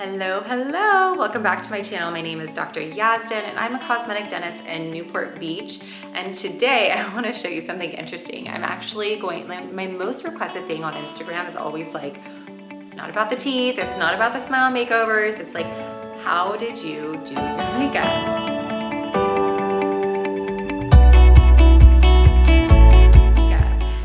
Hello, hello. Welcome back to my channel. My name is Dr. Yazdan and I'm a cosmetic dentist in Newport Beach. And today I want to show you something interesting. I'm actually my most requested thing on Instagram is always like, it's not about the teeth, it's not about the smile makeovers. It's like, how did you do your makeup?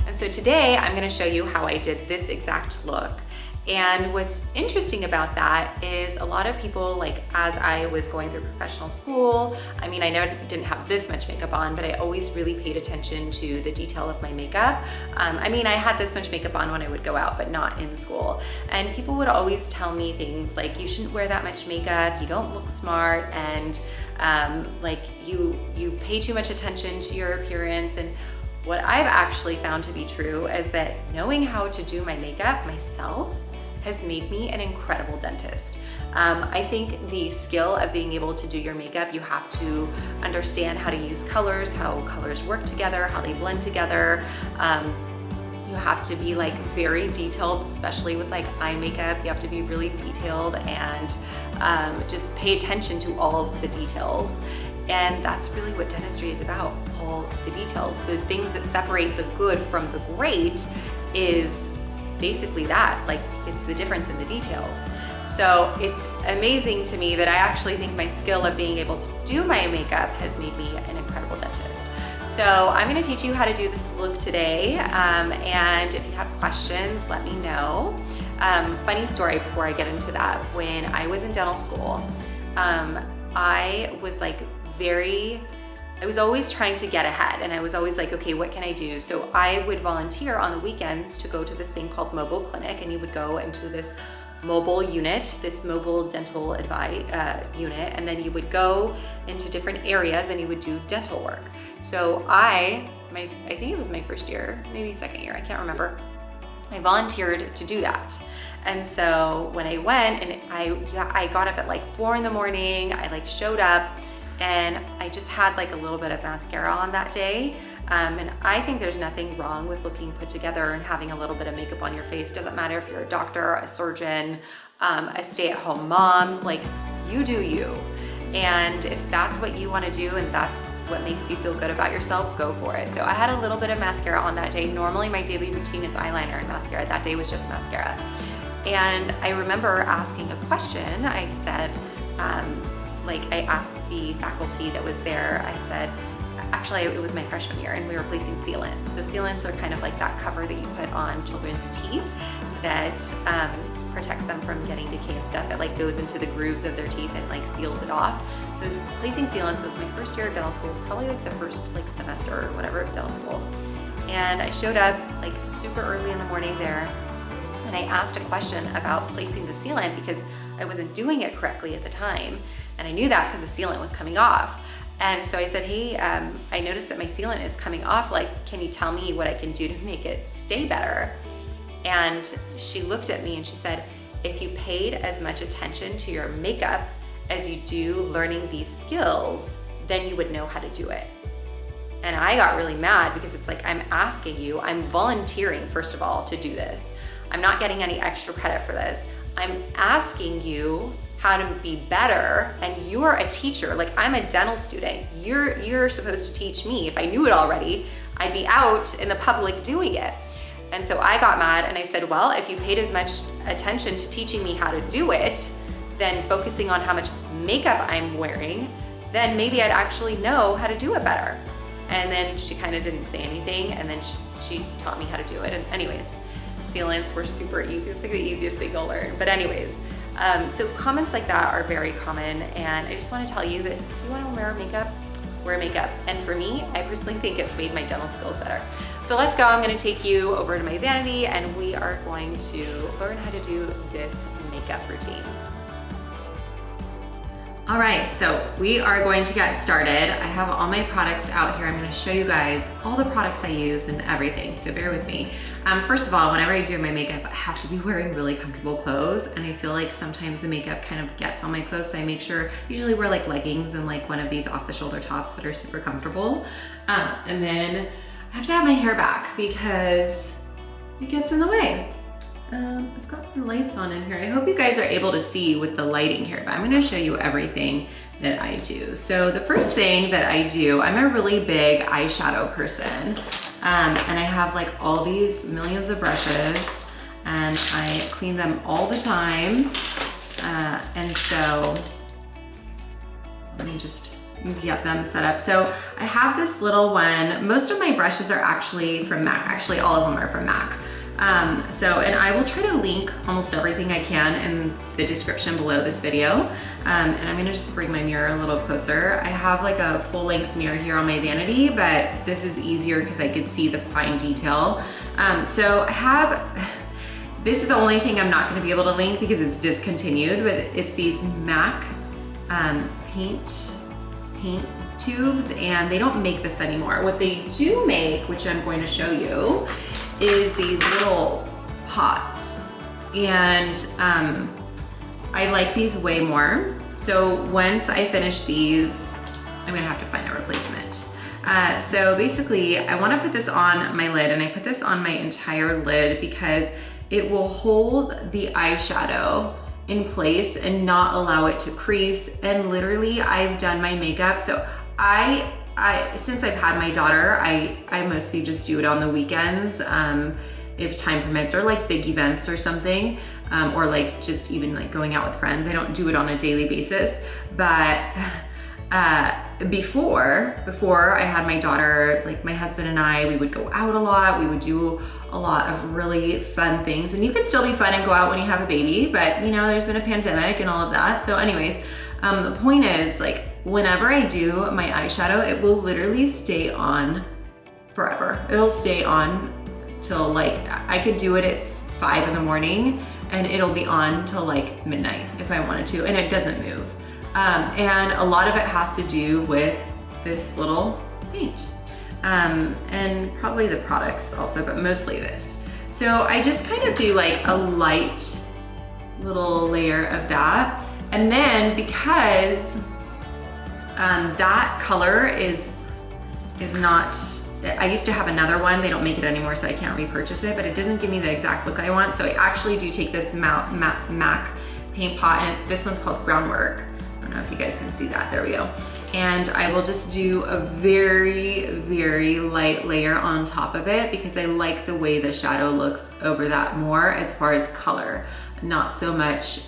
And so today I'm going to show you how I did this exact look. And what's interesting about that is a lot of people, like as I was going through professional school, I mean, I didn't have this much makeup on, but I always really paid attention to the detail of my makeup. I mean, I had this much makeup on when I would go out, but not in school. And people would always tell me things like, you shouldn't wear that much makeup, you don't look smart, and like you pay too much attention to your appearance. And what I've actually found to be true is that knowing how to do my makeup myself has made me an incredible dentist. I think the skill of being able to do your makeup, you have to understand how to use colors, how colors work together, how they blend together. You have to be like very detailed, especially with like eye makeup. You have to be really detailed and just pay attention to all of the details. And that's really what dentistry is about, all the details. The things that separate the good from the great is basically that, like it's the difference in the details. So it's amazing to me that I actually think my skill of being able to do my makeup has made me an incredible dentist. So I'm gonna teach you how to do this look today. And if you have questions, let me know. Funny story before I get into that. When I was in dental school, I was always trying to get ahead, and I was always like, okay, what can I do? So I would volunteer on the weekends to go to this thing called mobile clinic, and you would go into this mobile unit, this mobile dental unit, and then you would go into different areas and you would do dental work. So I think it was my first year, maybe second year, I can't remember. I volunteered to do that. And so when I went, and I got up at like 4 in the morning, I like showed up, and I just had like a little bit of mascara on that day. And I think there's nothing wrong with looking put together and having a little bit of makeup on your face. Doesn't matter if you're a doctor, a surgeon, a stay-at-home mom, like you do you. And if that's what you want to do and that's what makes you feel good about yourself, go for it. So I had a little bit of mascara on that day. Normally my daily routine is eyeliner and mascara. That day was just mascara. And I remember asking a question. I said, I asked the faculty that was there, I said, actually it was my freshman year and we were placing sealants. So sealants are kind of like that cover that you put on children's teeth that protects them from getting decay and stuff. It like goes into the grooves of their teeth and like seals it off. So I was placing sealants. It was my first year of dental school. It was probably like the first like semester or whatever of dental school. And I showed up like super early in the morning there, and I asked a question about placing the sealant because I wasn't doing it correctly at the time. And I knew that because the sealant was coming off. And so I said, hey, I noticed that my sealant is coming off. Like, can you tell me what I can do to make it stay better? And she looked at me and she said, if you paid as much attention to your makeup as you do learning these skills, then you would know how to do it. And I got really mad because it's like, I'm asking you, I'm volunteering, first of all, to do this. I'm not getting any extra credit for this. I'm asking you how to be better, and you're a teacher. Like, I'm a dental student. You're supposed to teach me. If I knew it already, I'd be out in the public doing it. And so I got mad and I said, well, if you paid as much attention to teaching me how to do it, then focusing on how much makeup I'm wearing, then maybe I'd actually know how to do it better. And then she kind of didn't say anything, and then she taught me how to do it. And anyways, sealants were super easy. It's like the easiest thing you'll learn. But anyways, so comments like that are very common, and I just want to tell you that if you want to wear makeup. And for me, I personally think it's made my dental skills better. So let's go. I'm going to take you over to my vanity, and we are going to learn how to do this makeup routine. All right, so we are going to get started. I have all my products out here. I'm gonna show you guys all the products I use and everything, so bear with me. First of all, whenever I do my makeup, I have to be wearing really comfortable clothes, and I feel like sometimes the makeup kind of gets on my clothes, so I make sure, usually wear like leggings and like one of these off the shoulder tops that are super comfortable. And then I have to have my hair back because it gets in the way. I've got the lights on in here. I hope you guys are able to see with the lighting here, but I'm gonna show you everything that I do. So the first thing that I do, I'm a really big eyeshadow person. And I have like all these millions of brushes and I clean them all the time. And so let me just get them set up. So I have this little one. Most of my brushes are actually from MAC. Actually, all of them are from MAC. And I will try to link almost everything I can in the description below this video. And I'm gonna just bring my mirror a little closer. I have like a full length mirror here on my vanity, but this is easier because I could see the fine detail. So I have, this is the only thing I'm not gonna be able to link because it's discontinued, but it's these MAC paint tubes, and they don't make this anymore. What they do make, which I'm going to show you, is these little pots. And I like these way more. So once I finish these, I'm gonna have to find a replacement. So basically, I wanna put this on my lid, and I put this on my entire lid because it will hold the eyeshadow in place and not allow it to crease. And literally, I've done my makeup. So since I've had my daughter, I mostly just do it on the weekends, if time permits, or like big events or something, or like just even like going out with friends. I don't do it on a daily basis, but before I had my daughter, like my husband and I, we would go out a lot. We would do a lot of really fun things, and you can still be fun and go out when you have a baby, but you know, there's been a pandemic and all of that. So anyways, the point is, like, whenever I do my eyeshadow, it will literally stay on forever. It'll stay on till like, I could do it at 5 in the morning and it'll be on till like midnight if I wanted to, and it doesn't move. And a lot of it has to do with this little paint. And probably the products also, but mostly this. So I just kind of do like a light little layer of that. And then because that color is not, I used to have another one, they don't make it anymore, so I can't repurchase it, but it doesn't give me the exact look I want. So I actually do take this MAC paint pot, and this one's called Groundwork. I don't know if you guys can see that, there we go. And I will just do a very, very light layer on top of it because I like the way the shadow looks over that more as far as color, not so much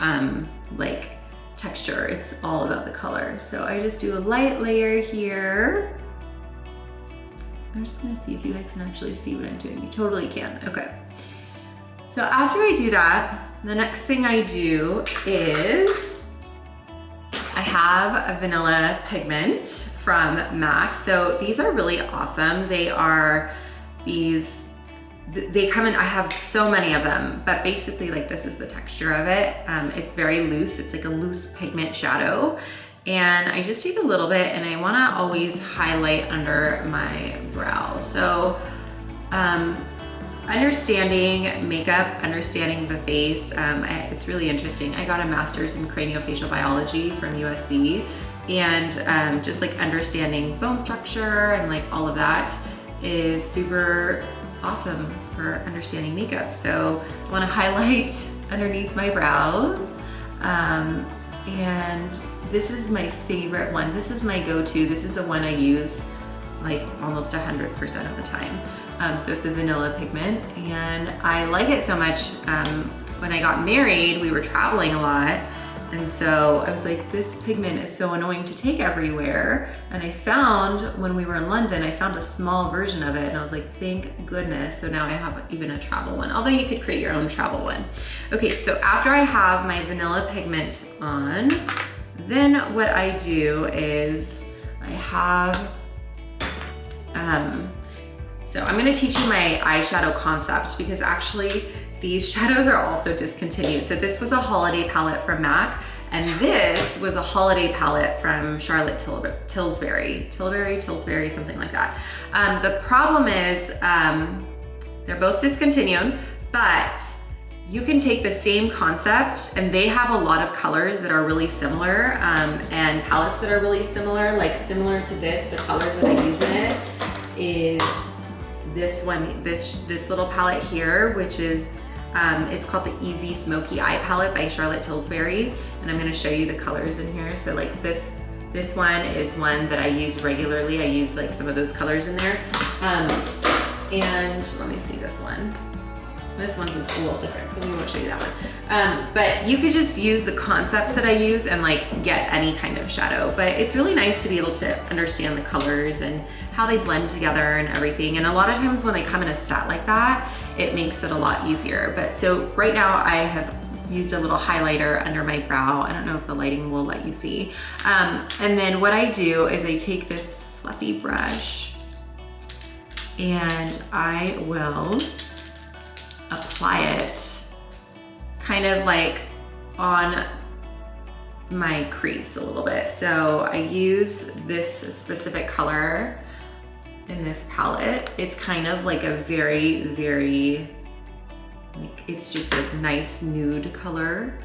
like texture. It's all about the color. So I just do a light layer here. I'm just gonna see if you guys can actually see what I'm doing. You totally can, okay. So after I do that, the next thing I do is I have a vanilla pigment from MAC. So these are really awesome. They are these, they come in, I have so many of them, but basically like this is the texture of it. It's very loose. It's like a loose pigment shadow. And I just take a little bit, and I wanna always highlight under my brow. So understanding makeup, understanding the face, it's really interesting. I got a master's in craniofacial biology from USC, and just like understanding bone structure and like all of that is super awesome for understanding makeup. So I wanna highlight underneath my brows. And this is my favorite one. This is my go-to. This is the one I use like almost 100% of the time. So it's a vanilla pigment, and I like it so much. When I got married, we were traveling a lot, and so I was like, this pigment is so annoying to take everywhere. And I found, when we were in London, I found a small version of it, and I was like, thank goodness. So now I have even a travel one, although you could create your own travel one. Okay, so after I have my vanilla pigment on, then what I do is I have, so I'm gonna teach you my eyeshadow concept, because actually these shadows are also discontinued. So this was a holiday palette from MAC, and this was a holiday palette from Charlotte Tilbury, something like that. The problem is they're both discontinued, but you can take the same concept, and they have a lot of colors that are really similar, and palettes that are really similar, like similar to this. The colors that I use in it is this one, this little palette here, which is It's called the Easy Smoky Eye Palette by Charlotte Tilbury, and I'm gonna show you the colors in here. So like this one is one that I use regularly. I use like some of those colors in there. And let me see this one. This one's a little different, so we won't show you that one. But you could just use the concepts that I use and like get any kind of shadow. But it's really nice to be able to understand the colors and how they blend together and everything. And a lot of times when they come in a set like that, it makes it a lot easier. But so right now I have used a little highlighter under my brow. I don't know if the lighting will let you see. And then what I do is I take this fluffy brush and I will apply it kind of like on my crease a little bit. So I use this specific color in this palette. It's kind of like a very, very, like it's just a nice nude color.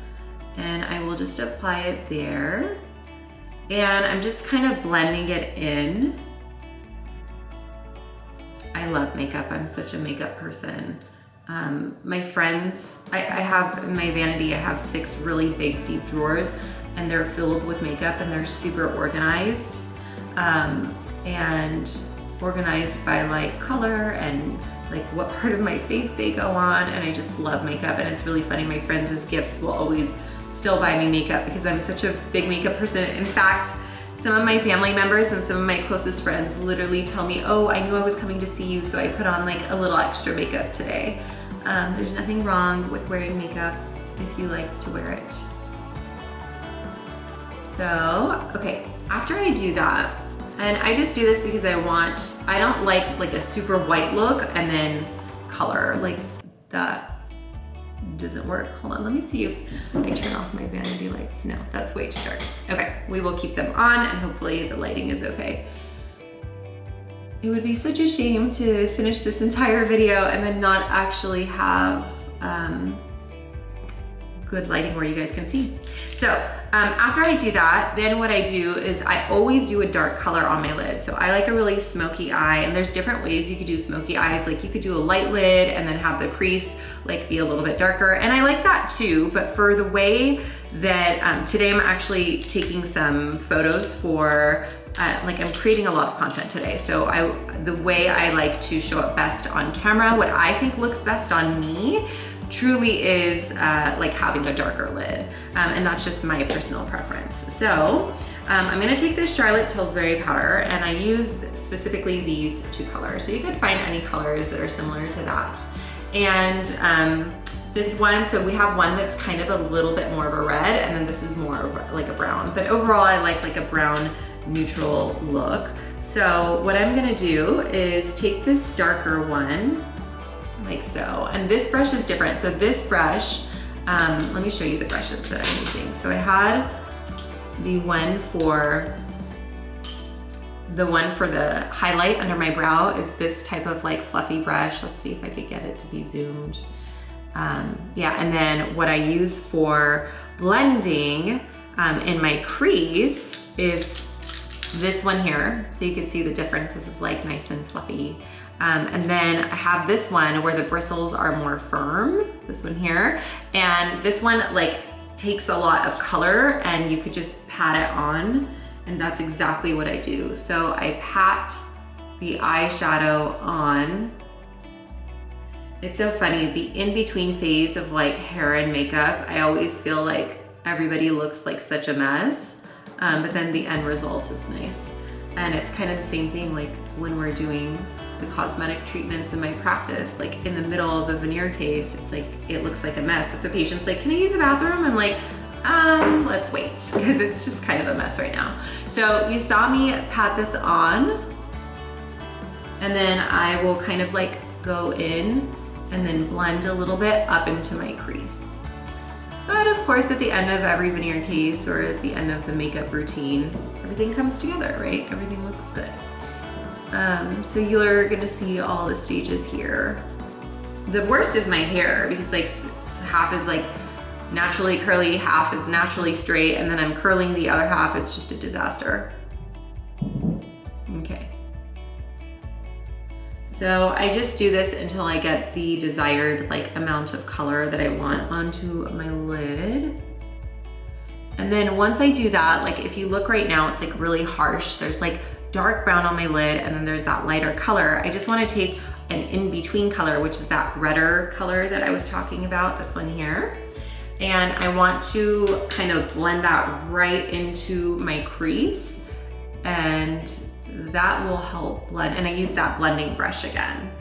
And I will just apply it there. And I'm just kind of blending it in. I love makeup. I'm such a makeup person. My friends, I have in my vanity, I have 6 really big deep drawers and they're filled with makeup and they're super organized. And organized by like color and like what part of my face they go on. And I just love makeup, and it's really funny. My friends as gifts will always still buy me makeup because I'm such a big makeup person. In fact, some of my family members and some of my closest friends literally tell me, oh, I knew I was coming to see you, so I put on like a little extra makeup today. There's nothing wrong with wearing makeup if you like to wear it. So, okay, after I do that, and I just do this because I don't like a super white look and then color, like that doesn't work. Hold on, let me see if I turn off my vanity lights. No, that's way too dark. Okay, we will keep them on and hopefully the lighting is okay. It would be such a shame to finish this entire video and then not actually have good lighting where you guys can see. So after I do that, then what I do is I always do a dark color on my lid. So I like a really smoky eye, and there's different ways you could do smoky eyes. Like you could do a light lid and then have the crease like be a little bit darker. And I like that too, but for the way that today I'm actually taking some photos for like I'm creating a lot of content today. So the way I like to show up best on camera, what I think looks best on me truly is like having a darker lid. And that's just my personal preference. So I'm gonna take this Charlotte Tilbury powder and I use specifically these 2 colors. So you could find any colors that are similar to that. And this one, so we have one that's kind of a little bit more of a red, and then this is more like a brown. But overall, I like a brown neutral look. So what I'm gonna do is take this darker one, like so. And this brush is different. So this brush, let me show you the brushes that I'm using. So I had the one for the highlight under my brow is this type of like fluffy brush. Let's see if I could get it to be zoomed. Yeah, and then what I use for blending in my crease is this one here. So you can see the difference. This is like nice and fluffy. And then I have this one where the bristles are more firm, this one here. And this one like takes a lot of color and you could just pat it on, and that's exactly what I do. So I pat the eyeshadow on. It's so funny, the in-between phase of like hair and makeup, I always feel like everybody looks like such a mess, but then the end result is nice. And it's kind of the same thing like when we're doing the cosmetic treatments in my practice, like in the middle of the veneer case, it's like, it looks like a mess. If the patient's like, can I use the bathroom? I'm like, let's wait, because it's just kind of a mess right now. So you saw me pat this on, and then I will kind of like go in and then blend a little bit up into my crease. But of course, at the end of every veneer case or at the end of the makeup routine, everything comes together, right? Everything looks good. So you're gonna see all the stages here. The worst is my hair, because like half is like naturally curly, half is naturally straight, and then I'm curling the other half. It's just a disaster. Okay. So I just do this until I get the desired like amount of color that I want onto my lid. And then once I do that, like if you look right now, it's like really harsh. There's like dark brown on my lid and then there's that lighter color. I just wanna take an in-between color, which is that redder color that I was talking about, this one here. And I want to kind of blend that right into my crease, and that will help blend. And I use that blending brush again.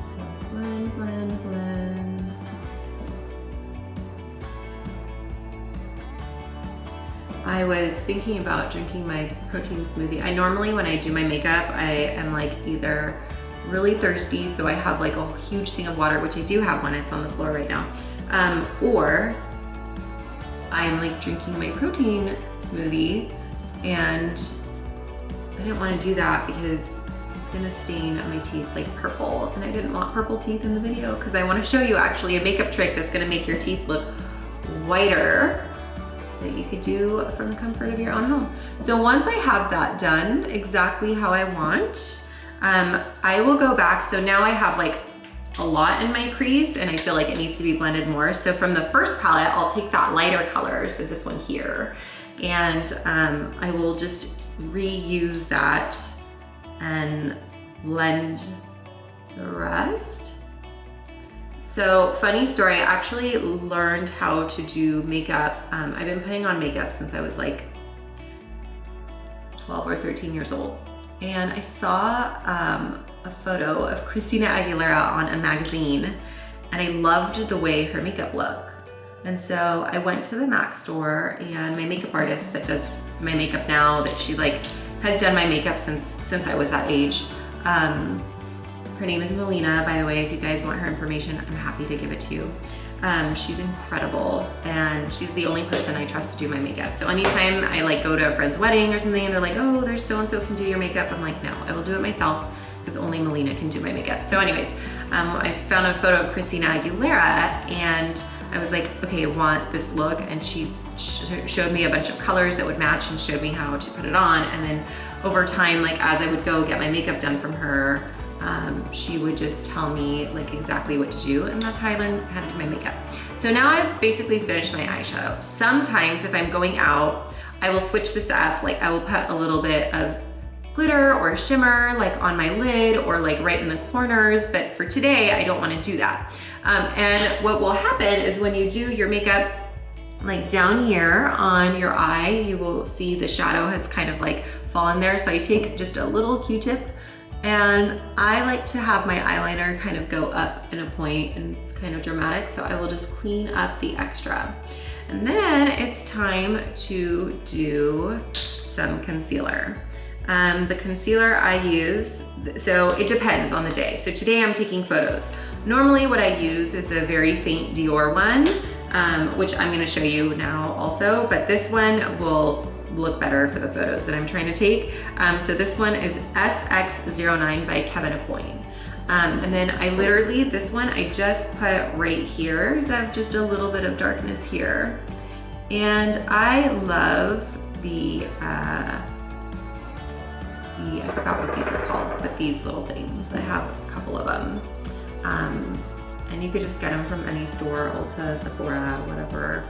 So blend, blend, blend. I was thinking about drinking my protein smoothie. I normally, when I do my makeup, I am like either really thirsty, so I have like a huge thing of water, which I do have one, it's on the floor right now, or I'm like drinking my protein smoothie, and I didn't want to do that because it's gonna stain my teeth like purple, and I didn't want purple teeth in the video because I want to show you actually a makeup trick that's gonna make your teeth look whiter that you could do from the comfort of your own home. So once I have that done exactly how I want, I will go back. So now I have like a lot in my crease and I feel like it needs to be blended more. So from the first palette, I'll take that lighter color, so this one here, and I will just reuse that and blend the rest. So funny story, I actually learned how to do makeup. I've been putting on makeup since I was like 12 or 13 years old. And I saw a photo of Christina Aguilera on a magazine, and I loved the way her makeup looked. And so I went to the MAC store, and my makeup artist that does my makeup now, that she like has done my makeup since I was that age. Her name is Melina, by the way. If you guys want her information, I'm happy to give it to you. She's incredible, and she's the only person I trust to do my makeup. So anytime I like go to a friend's wedding or something and they're like, oh, there's so-and-so can do your makeup, I'm like, no, I will do it myself because only Melina can do my makeup. So anyways, I found a photo of Christina Aguilera and I was like, okay, I want this look. And she showed me a bunch of colors that would match and showed me how to put it on. And then over time, like as I would go get my makeup done from her, she would just tell me like exactly what to do, and that's how I learned how to do my makeup. So now I've basically finished my eyeshadow. Sometimes if I'm going out, I will switch this up. Like I will put a little bit of glitter or shimmer like on my lid or like right in the corners, but for today, I don't want to do that. And what will happen is when you do your makeup, like down here on your eye, you will see the shadow has kind of like fallen there. So I take just a little Q-tip, and I like to have my eyeliner kind of go up in a point, and it's kind of dramatic, so I will just clean up the extra. And then it's time to do some concealer. The concealer I use, so it depends on the day. So today I'm taking photos. Normally what I use is a very faint Dior one, which I'm gonna show you now also, but this one will look better for the photos that I'm trying to take. So this one is SX09 by Kevin Aucoin. And then I literally, this one I just put right here because I have just a little bit of darkness here. And I love I forgot what these are called, but these little things. I have a couple of them. And you could just get them from any store, Ulta, Sephora, whatever.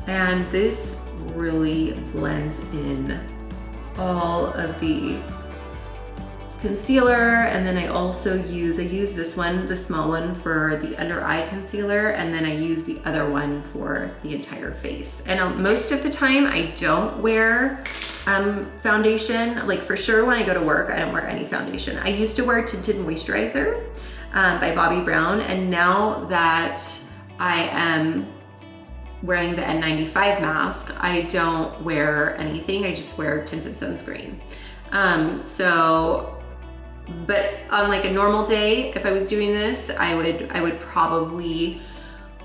And this really blends in all of the concealer. And then I also use this one, the small one, for the under eye concealer, and then I use the other one for the entire face. And most of the time I don't wear foundation. Like for sure when I go to work, I don't wear any foundation. I used to wear tinted moisturizer by Bobbi Brown, and now that I am wearing the N95 mask, I don't wear anything. I just wear tinted sunscreen. But on like a normal day, if I was doing this, I would probably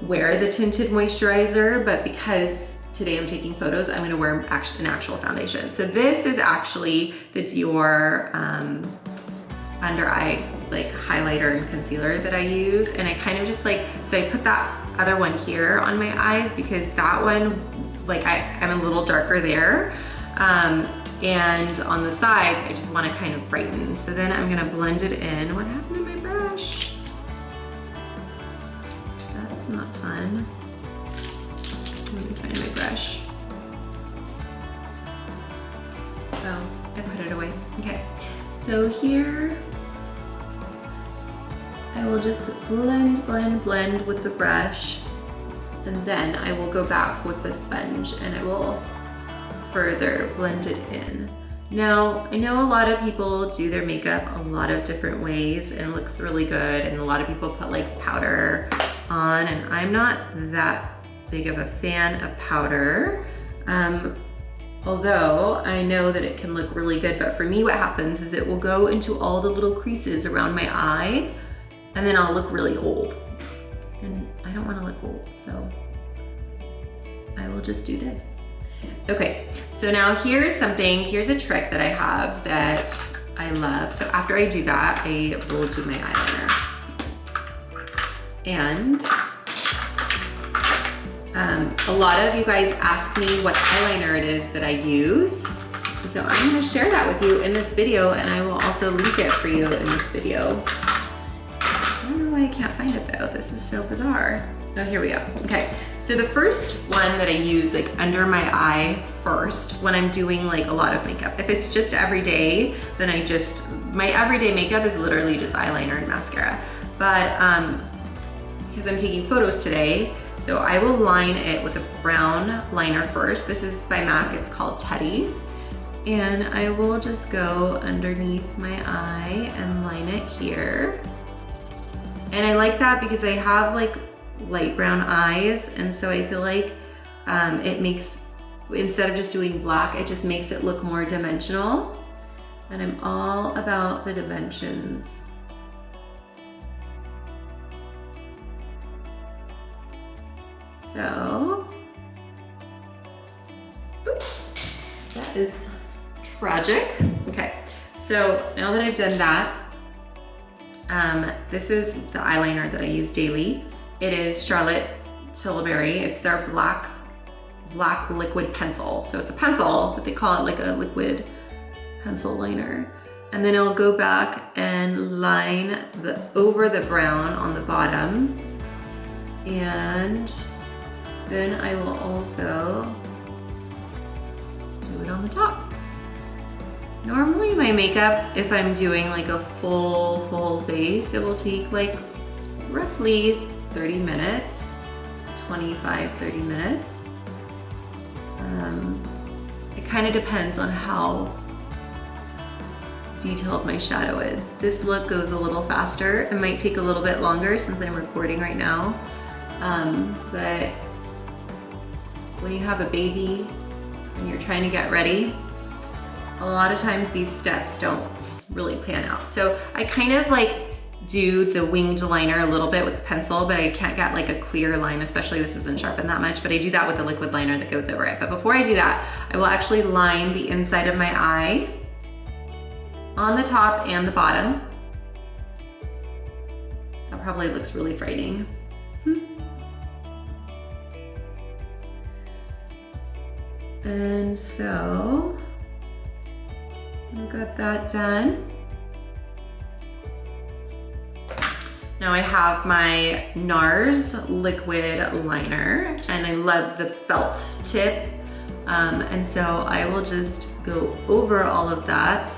wear the tinted moisturizer, but because today I'm taking photos, I'm gonna wear an actual foundation. So this is actually the Dior under eye like highlighter and concealer that I use. And I kind of just like, so I put that other one here on my eyes because that one, like I'm a little darker there. And on the sides, I just want to kind of brighten. So then I'm gonna blend it in. What happened to my brush? That's not fun. Let me find my brush. Oh, I put it away. Okay, so here, I will just blend, blend, blend with the brush. And then I will go back with the sponge and I will further blend it in. Now, I know a lot of people do their makeup a lot of different ways and it looks really good, and a lot of people put like powder on, and I'm not that big of a fan of powder. Although I know that it can look really good, but for me what happens is it will go into all the little creases around my eye and then I'll look really old. And I don't want to look old, so I will just do this. Okay, so now here's a trick that I have that I love. So after I do that, I will do my eyeliner. And a lot of you guys ask me what eyeliner it is that I use. So I'm gonna share that with you in this video, and I will also link it for you in this video. I don't know why I can't find it though. This is so bizarre. Oh, here we go. Okay, so the first one that I use like under my eye first when I'm doing like a lot of makeup. If it's just everyday, then my everyday makeup is literally just eyeliner and mascara. But because I'm taking photos today, so I will line it with a brown liner first. This is by MAC, it's called Teddy. And I will just go underneath my eye and line it here. And I like that because I have like light brown eyes, and so I feel like it makes, instead of just doing black, it just makes it look more dimensional. And I'm all about the dimensions. So, oops, that is tragic. Okay, so now that I've done that, this is the eyeliner that I use daily. It is Charlotte Tilbury. It's their black liquid pencil. So it's a pencil, but they call it like a liquid pencil liner. And then I'll go back and line over the brown on the bottom. And then I will also do it on the top. Normally my makeup, if I'm doing like a full face, it will take like roughly 30 minutes, 25, 30 minutes. It kind of depends on how detailed my shadow is. This look goes a little faster. It might take a little bit longer since I'm recording right now. But when you have a baby and you're trying to get ready, a lot of times these steps don't really pan out. So I kind of like do the winged liner a little bit with the pencil, but I can't get like a clear line, especially this isn't sharpened that much, but I do that with the liquid liner that goes over it. But before I do that, I will actually line the inside of my eye on the top and the bottom. That probably looks really frightening. And so I got that done. Now I have my NARS liquid liner, and I love the felt tip. And so I will just go over all of that.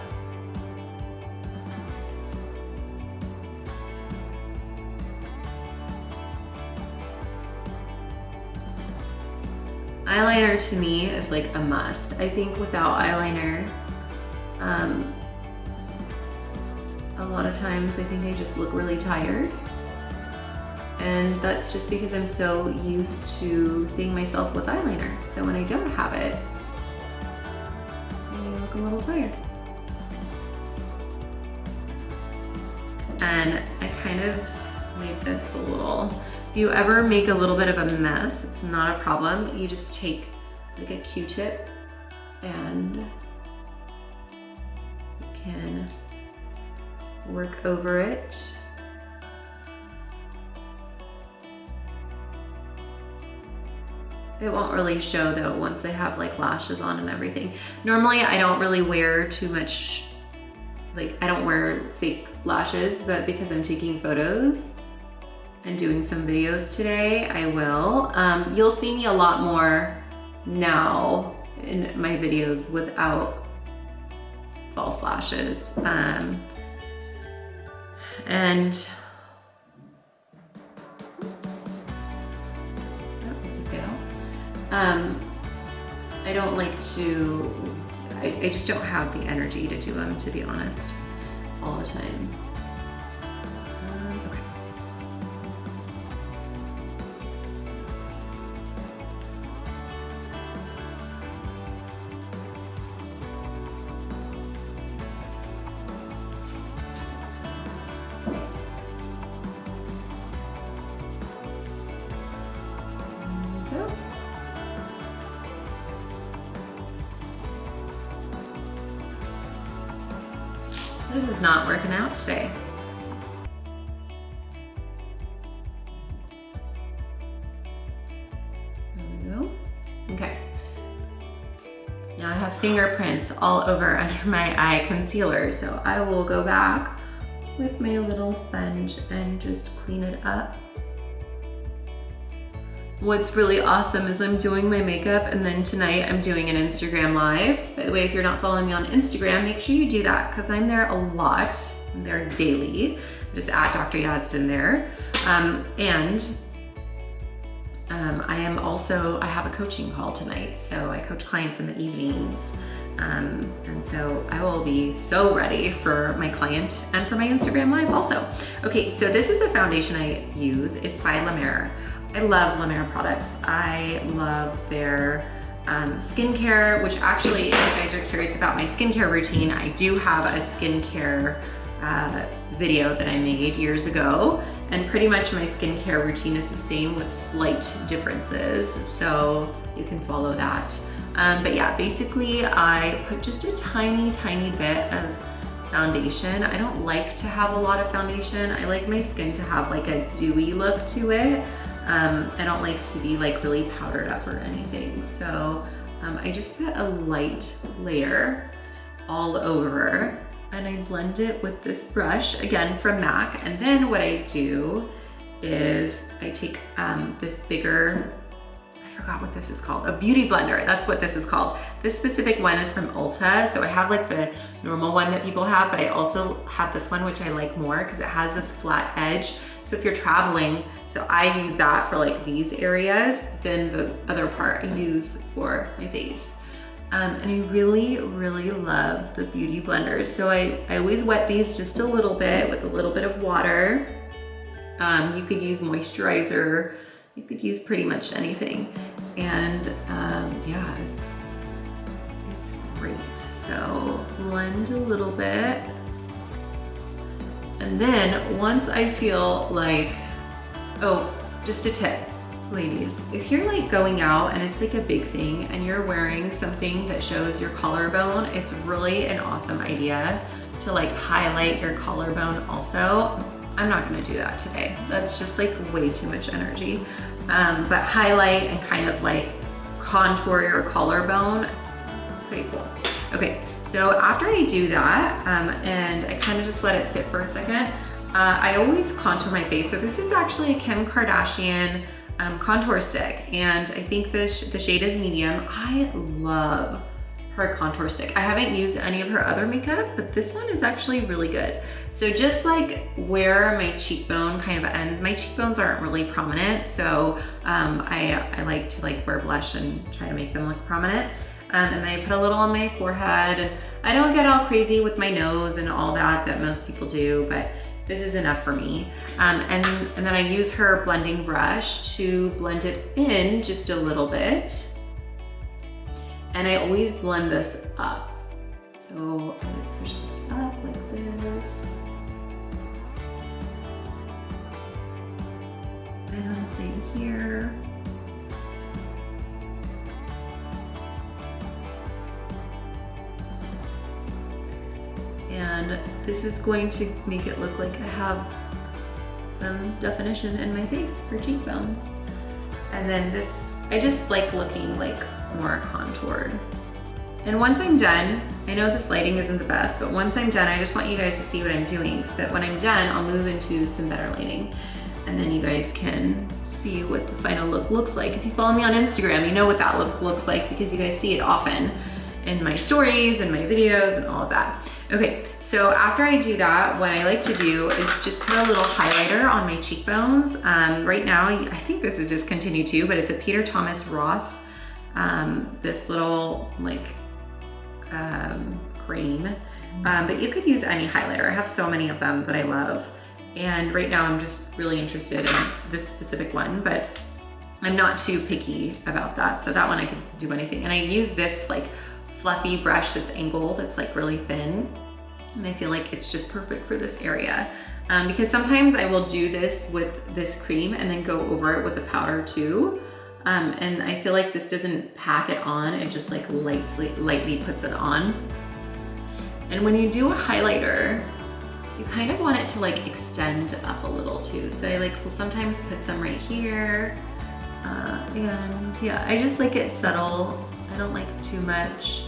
Eyeliner to me is like a must. I think without eyeliner, a lot of times I think I just look really tired. And that's just because I'm so used to seeing myself with eyeliner. So when I don't have it, I look a little tired. And I kind of made this a little, if you ever make a little bit of a mess, it's not a problem. You just take like a Q-tip and you can work over it. It won't really show though once I have like lashes on and everything. Normally I don't really wear too much, like I don't wear fake lashes, but because I'm taking photos and doing some videos today, I will. You'll see me a lot more now in my videos without false lashes. And I don't like to, I just don't have the energy to do them, to be honest, all the time. Okay. This is not working out today. There we go. Okay. Now I have fingerprints all over under my eye concealer, so I will go back with my little sponge and just clean it up. What's really awesome is I'm doing my makeup and then tonight I'm doing an Instagram live. By the way, if you're not following me on Instagram, make sure you do that because I'm there a lot. I'm there daily. Just at Dr. Yazdan there. I have a coaching call tonight. So I coach clients in the evenings. And so I will be so ready for my client and for my Instagram live also. Okay, so this is the foundation I use. It's by Umeura. I love Umeura products. I love their skincare, which actually, if you guys are curious about my skincare routine, I do have a skincare video that I made years ago. And pretty much my skincare routine is the same with slight differences. So you can follow that. But yeah, basically I put just a tiny, tiny bit of foundation. I don't like to have a lot of foundation. I like my skin to have like a dewy look to it. I don't like to be like really powdered up or anything. So I just put a light layer all over and I blend it with this brush, again from MAC. And then what I do is I take this bigger, I forgot what this is called, a beauty blender. That's what this is called. This specific one is from Ulta. So I have like the normal one that people have, but I also have this one, which I like more because it has this flat edge. So if you're traveling, so I use that for like these areas, then the other part I use for my face. And I really, really love the beauty blenders. So I always wet these just a little bit with a little bit of water. You could use moisturizer. You could use pretty much anything. And yeah, it's great. So blend a little bit. And then once I feel like, oh, just a tip, ladies, if you're like going out and it's like a big thing and you're wearing something that shows your collarbone, it's really an awesome idea to like highlight your collarbone also. I'm not gonna do that today. That's just like way too much energy. But highlight and kind of like contour your collarbone, it's pretty cool. Okay, so after I do that, and I kind of just let it sit for a second, I always contour my face. So this is actually a Kim Kardashian contour stick, and I think the shade is medium. I love her contour stick. I haven't used any of her other makeup, but this one is actually really good. So just like where my cheekbone kind of ends, my cheekbones aren't really prominent, so I like to like wear blush and try to make them look prominent. And then I put a little on my forehead, and I don't get all crazy with my nose and all that most people do, but this is enough for me. And then I use her blending brush to blend it in just a little bit. And I always blend this up. So I just push this up like this. And then same here. And this is going to make it look like I have some definition in my face for cheekbones. And then this I just like looking like more contoured. And once I'm done, I know this lighting isn't the best, but once I'm done, I just want you guys to see what I'm doing, so that when I'm done, I'll move into some better lighting. And then you guys can see what the final look looks like. If you follow me on Instagram, you know what that look looks like because you guys see it often in my stories and my videos and all of that. Okay, so after I do that, what I like to do is just put a little highlighter on my cheekbones. Right now, I think this is discontinued too, but it's a Peter Thomas Roth, this little like cream. But you could use any highlighter. I have so many of them that I love. And right now I'm just really interested in this specific one, but I'm not too picky about that. So that one I could do anything. And I use this like fluffy brush that's angled, that's like really thin. And I feel like it's just perfect for this area. Because sometimes I will do this with this cream and then go over it with the powder too. And I feel like this doesn't pack it on, it just like lightly puts it on. And when you do a highlighter, you kind of want it to like extend up a little too. So I like will sometimes put some right here. And yeah, I just like it subtle. I don't like too much,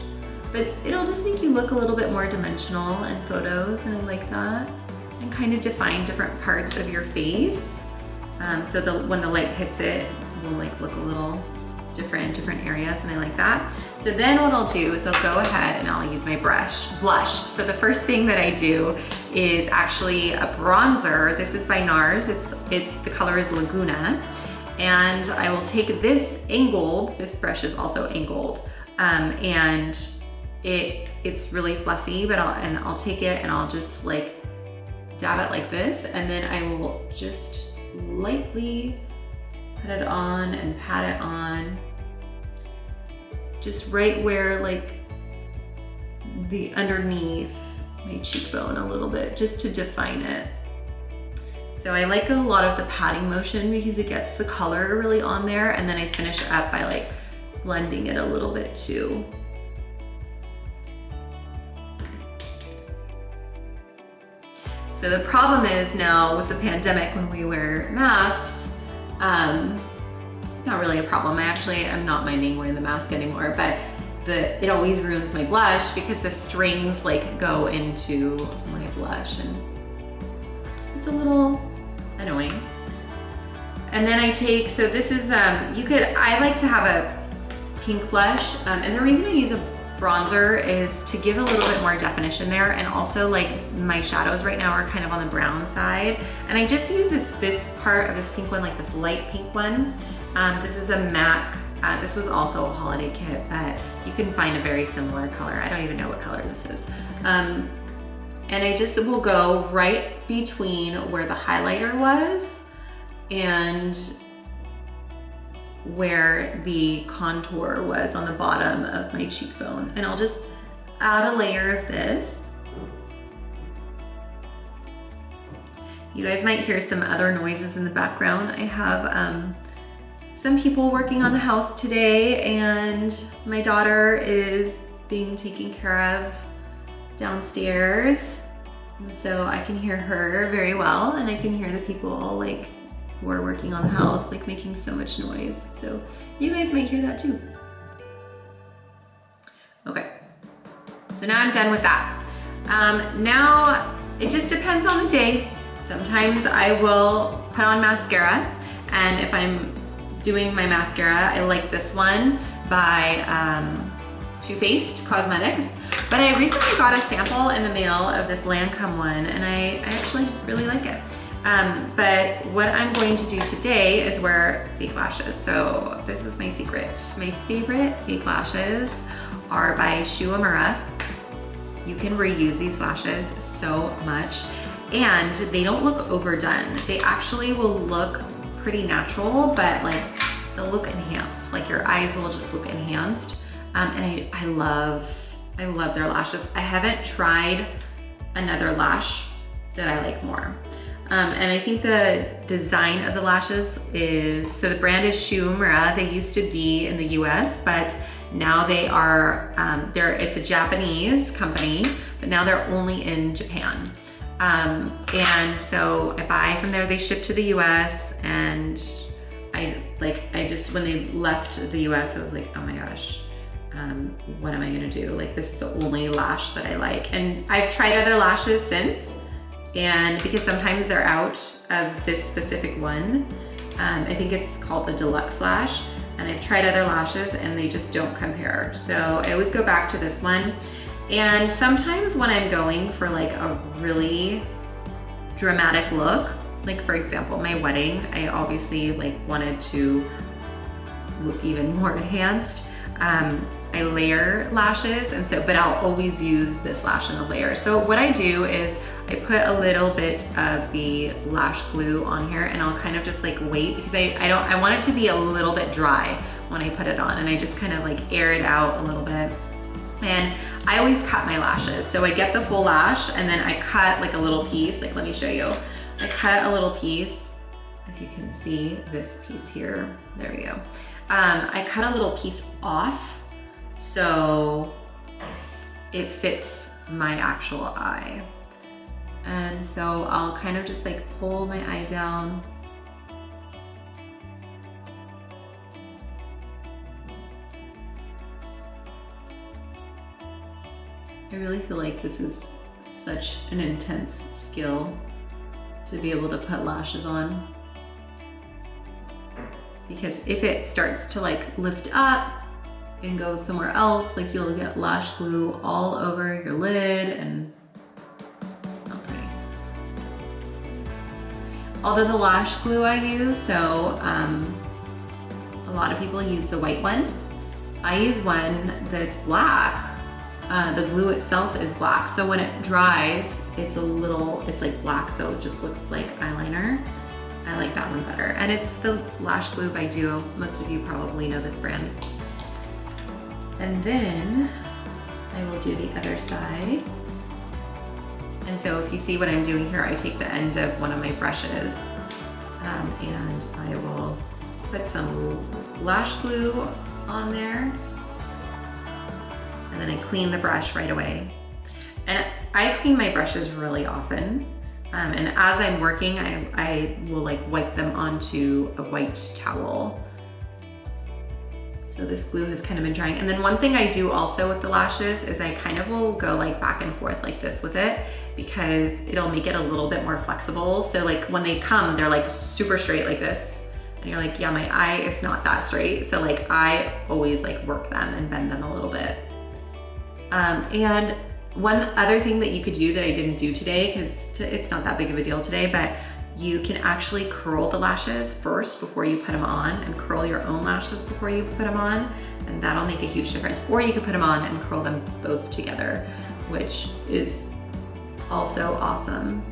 but it'll just make you look a little bit more dimensional in photos, and I like that. And kind of define different parts of your face. So when the light hits it, will like look a little different in different areas, and I like that. So then what I'll do is I'll go ahead and I'll use my blush. So the first thing that I do is actually a bronzer. This is by NARS. The color is Laguna. And I will take this angled, this brush is also angled, and it's really fluffy, but I'll take it and I'll just like dab it like this, and then I will just lightly put it on and pat it on, just right where like the underneath my cheekbone a little bit, just to define it. So I like a lot of the patting motion because it gets the color really on there, and then I finish up by like blending it a little bit too. So the problem is now with the pandemic, when we wear masks, it's not really a problem. I'm not minding wearing the mask anymore, but it always ruins my blush because the strings like go into my blush, and it's a little annoying. And then I take, so this is, I like to have a pink blush, and the reason I use a bronzer is to give a little bit more definition there, and also like my shadows right now are kind of on the brown side, and I just use this part of this pink one, like this light pink one. This is a MAC, this was also a holiday kit, but you can find a very similar color. I don't even know what color this is. And I just will go right between where the highlighter was and where the contour was on the bottom of my cheekbone. And I'll just add a layer of this. You guys might hear some other noises in the background. I have some people working on the house today, and my daughter is being taken care of downstairs. And so I can hear her very well, and I can hear the people like who are working on the house like making so much noise. So you guys might hear that too. Okay, so now I'm done with that. Now it just depends on the day. Sometimes I will put on mascara, and if I'm doing my mascara, I like this one by Too Faced Cosmetics. But I recently got a sample in the mail of this Lancome one, and I actually really like it. But what I'm going to do today is wear fake lashes. So this is my secret. My favorite fake lashes are by umeura. You can reuse these lashes so much, and they don't look overdone. They actually will look pretty natural, but like they'll look enhanced. Like your eyes will just look enhanced. And I love their lashes. I haven't tried another lash that I like more. And I think the design of the lashes is, so the brand is umeura. They used to be in the US, but now they are, it's a Japanese company, but now they're only in Japan. And so I buy from there, they ship to the US, and I just, when they left the US, I was like, oh my gosh, what am I gonna do? Like, this is the only lash that I like. And I've tried other lashes since, and because sometimes they're out of this specific one. I think it's called the Deluxe Lash, and I've tried other lashes and they just don't compare. So I always go back to this one. And sometimes when I'm going for like a really dramatic look, like for example, my wedding, I obviously like wanted to look even more enhanced. I layer lashes, and so, but I'll always use this lash in the layer. So what I do is I put a little bit of the lash glue on here, and I'll kind of just like wait, because I want it to be a little bit dry when I put it on, and I just kind of like air it out a little bit. And I always cut my lashes. So I get the full lash and then I cut like a little piece, like let me show you. I cut a little piece, if you can see this piece here, there we go. I cut a little piece off so it fits my actual eye. And so I'll kind of just like pull my eye down. I really feel like this is such an intense skill to be able to put lashes on. Because if it starts to like lift up and go somewhere else, like you'll get lash glue all over your lid, and not pretty. Although the lash glue I use, so a lot of people use the white one. I use one that's black. The glue itself is black, so when it dries, it's like black, so it just looks like eyeliner. I like that one better. And it's the Lash Glue by Duo. Most of you probably know this brand. And then I will do the other side. And so if you see what I'm doing here, I take the end of one of my brushes and I will put some lash glue on there. And then I clean the brush right away. And I clean my brushes really often. And as I'm working, I will like wipe them onto a white towel. So this glue has kind of been drying. And then one thing I do also with the lashes is I kind of will go like back and forth like this with it, because it'll make it a little bit more flexible. So like when they come, they're like super straight like this. And you're like, yeah, my eye is not that straight. So like I always like work them and bend them a little bit. And one other thing that you could do that I didn't do today, because it's not that big of a deal today, but you can actually curl the lashes first before you put them on, and curl your own lashes before you put them on, and that'll make a huge difference. Or you could put them on and curl them both together, which is also awesome.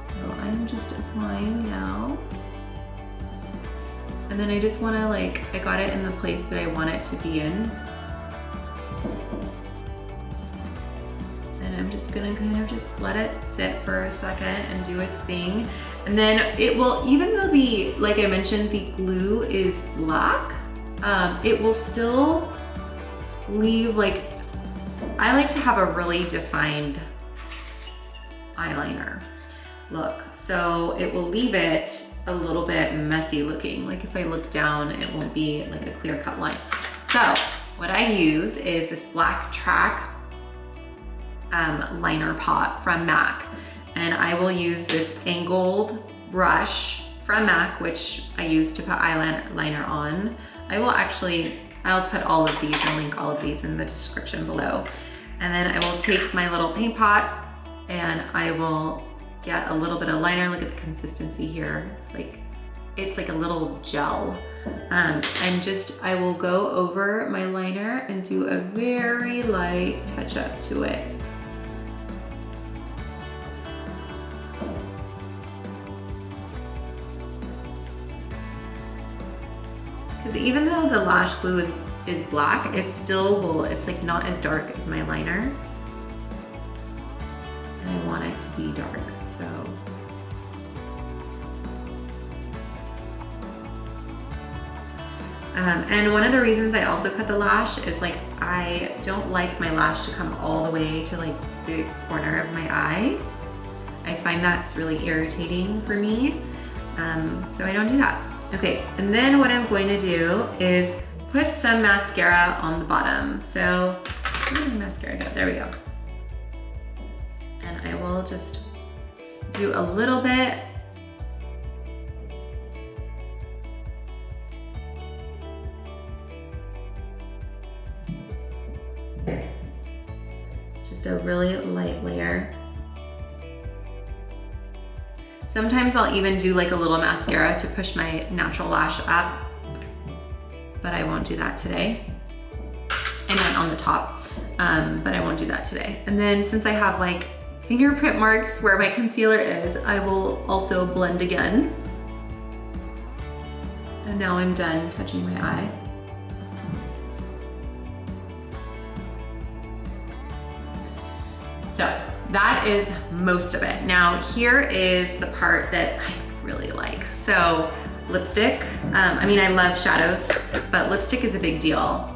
So I'm just applying now. And then I just wanna like, I got it in the place that I want it to be in. And I'm just gonna kind of just let it sit for a second and do its thing. And then it will, even though the, like I mentioned, the glue is black, it will still leave like, I like to have a really defined eyeliner look. So it will leave it a little bit messy looking. Like if I look down, it won't be like a clear cut line. So what I use is this black track liner pot from MAC. And I will use this angled brush from MAC, which I use to put eyeliner on. I'll put all of these and link all of these in the description below. And then I will take my little paint pot and I will get a little bit of liner. Look at the consistency here. It's like a little gel. And just, I will go over my liner and do a very light touch up to it. Because even though the lash glue is black, it still will, it's like not as dark as my liner. And I want it to be dark, so. And one of the reasons I also cut the lash is like, I don't like my lash to come all the way to like the corner of my eye. I find that's really irritating for me. So I don't do that. Okay, and then what I'm going to do is put some mascara on the bottom. So, where did my mascara go? There we go. And I will just do a little bit. Just a really light layer. Sometimes I'll even do like a little mascara to push my natural lash up, but I won't do that today. I meant on the top, but I won't do that today. And then since I have like fingerprint marks where my concealer is, I will also blend again. And now I'm done touching my eye. So that is most of it. Now here is the part that I really like. So lipstick, I mean, I love shadows, but lipstick is a big deal.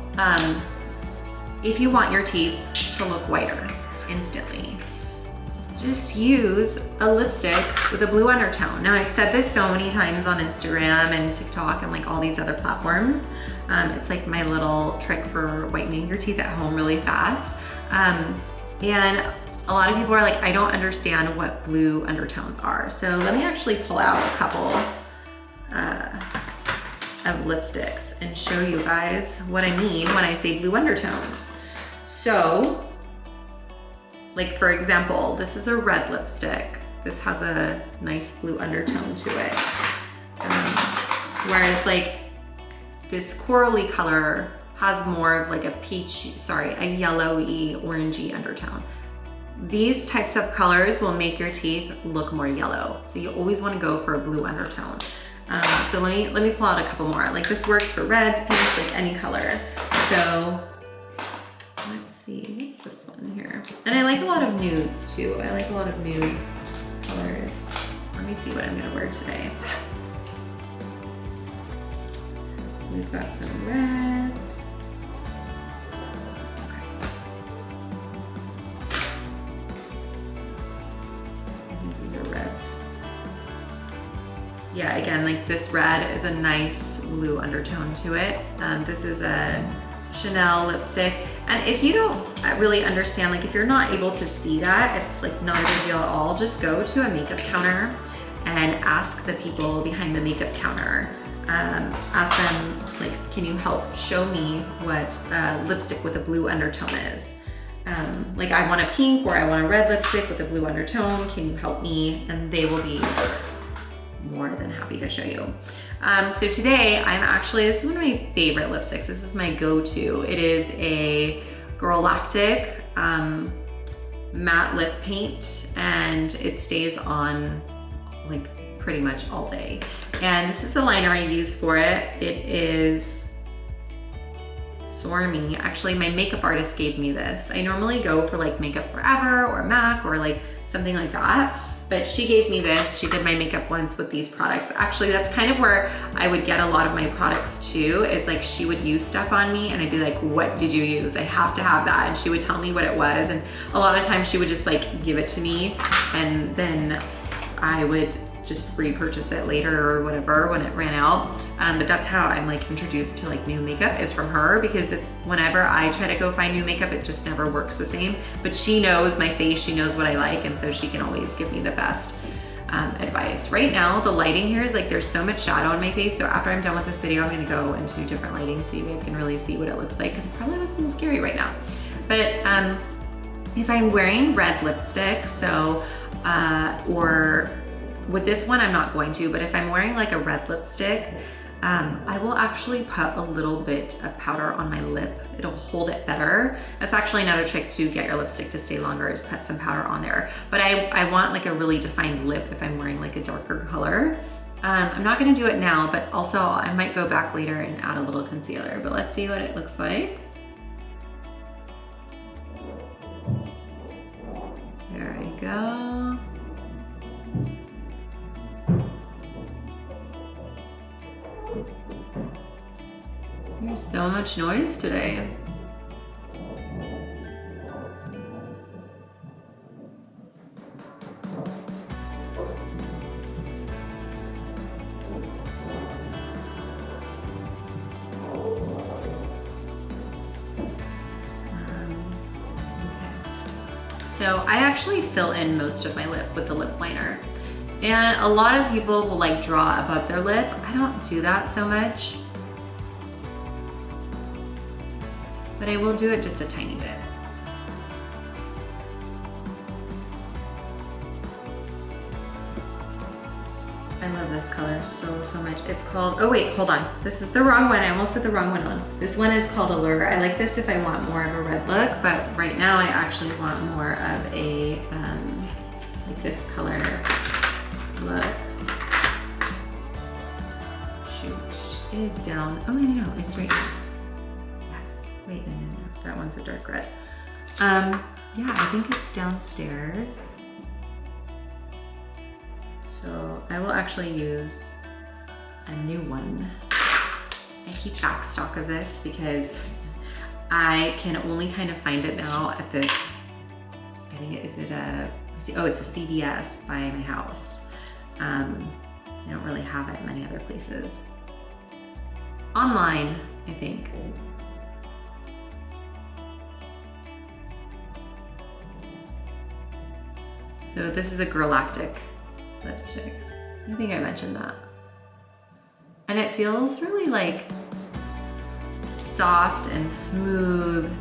If you want your teeth to look whiter instantly, just use a lipstick with a blue undertone. Now I've said this so many times on Instagram and TikTok and like all these other platforms. It's like my little trick for whitening your teeth at home really fast. And a lot of people are like, I don't understand what blue undertones are. So let me actually pull out a couple of lipsticks and show you guys what I mean when I say blue undertones. So, like for example, this is a red lipstick. This has a nice blue undertone to it. Whereas like this corally color has more of like a yellowy, orangey undertone. These types of colors will make your teeth look more yellow. So you always want to go for a blue undertone. So let me pull out a couple more. Like this works for reds, pinks, like any color. So let's see, what's this one here? And I like a lot of nudes too. I like a lot of nude colors. Let me see what I'm gonna wear today. We've got some reds. Yeah, again, like this red is a nice blue undertone to it. This is a Chanel lipstick. And if you don't really understand, like if you're not able to see that, it's like not a big deal at all. Just go to a makeup counter and ask the people behind the makeup counter. Ask them, like, can you help show me what lipstick with a blue undertone is? Like I want a pink or I want a red lipstick with a blue undertone. Can you help me? And they will be more than happy to show you. So today this is one of my favorite lipsticks. This is my go-to. It is a Galactic matte lip paint, and it stays on like pretty much all day. And this is the liner I use for it. It is Sormy. Actually, my makeup artist gave me this. I normally go for like Makeup Forever or MAC or like something like that. But she gave me this. She did my makeup once with these products. Actually, that's kind of where I would get a lot of my products too, is like she would use stuff on me and I'd be like, what did you use? I have to have that. And she would tell me what it was. And a lot of times she would just like give it to me and then I would just repurchase it later or whatever when it ran out. But that's how I'm like introduced to like new makeup, is from her, because whenever I try to go find new makeup, it just never works the same. But she knows my face, she knows what I like, and so she can always give me the best advice. Right now, the lighting here is like there's so much shadow on my face, so after I'm done with this video, I'm gonna go into different lighting so you guys can really see what it looks like, because it probably looks a little scary right now. But if I'm wearing red lipstick, so, or with this one, I'm not going to, but if I'm wearing like a red lipstick, I will actually put a little bit of powder on my lip. It'll hold it better. That's actually another trick to get your lipstick to stay longer, is put some powder on there. But I want like a really defined lip if I'm wearing like a darker color. I'm not gonna do it now, but also I might go back later and add a little concealer, but let's see what it looks like. There we go. There's so much noise today. So I actually fill in most of my lip with the lip liner. And a lot of people will like draw above their lip. I don't do that so much. But I will do it just a tiny bit. I love this color so much. It's called, oh wait, hold on. This is the wrong one. I almost put the wrong one on. This one is called Allure. I like this if I want more of a red look, but right now I actually want more of a, like this color look. Shoot, it is down. Oh no, it's right here. Yes, wait, no. That one's a dark red. Yeah, I think it's downstairs. So I will actually use a new one. I keep back stock of this because I can only kind of find it now at this, I think it's a CVS by my house. I don't really have it many other places. Online, I think. So this is a Galactic lipstick. I think I mentioned that. And it feels really like soft and smooth.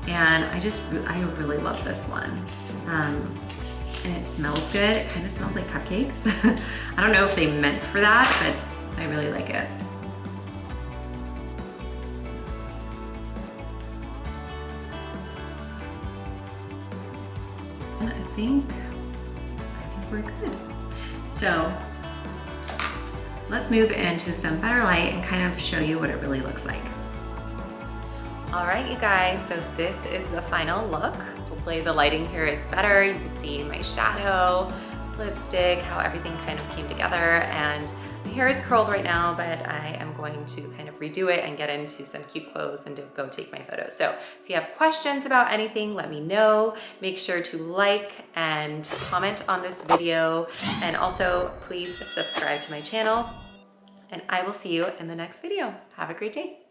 And I really love this one. And it smells good. It kind of smells like cupcakes. I don't know if they meant for that, but I really like it. And I think we're good. So let's move into some better light and kind of show you what it really looks like. All right, you guys, so this is the final look. Hopefully the lighting here is better. You can see my shadow, lipstick, how everything kind of came together. And my hair is curled right now, but I am going to kind of redo it and get into some cute clothes and to go take my photos. So if you have questions about anything, let me know. Make sure to like and comment on this video. And also please subscribe to my channel. And I will see you in the next video. Have a great day.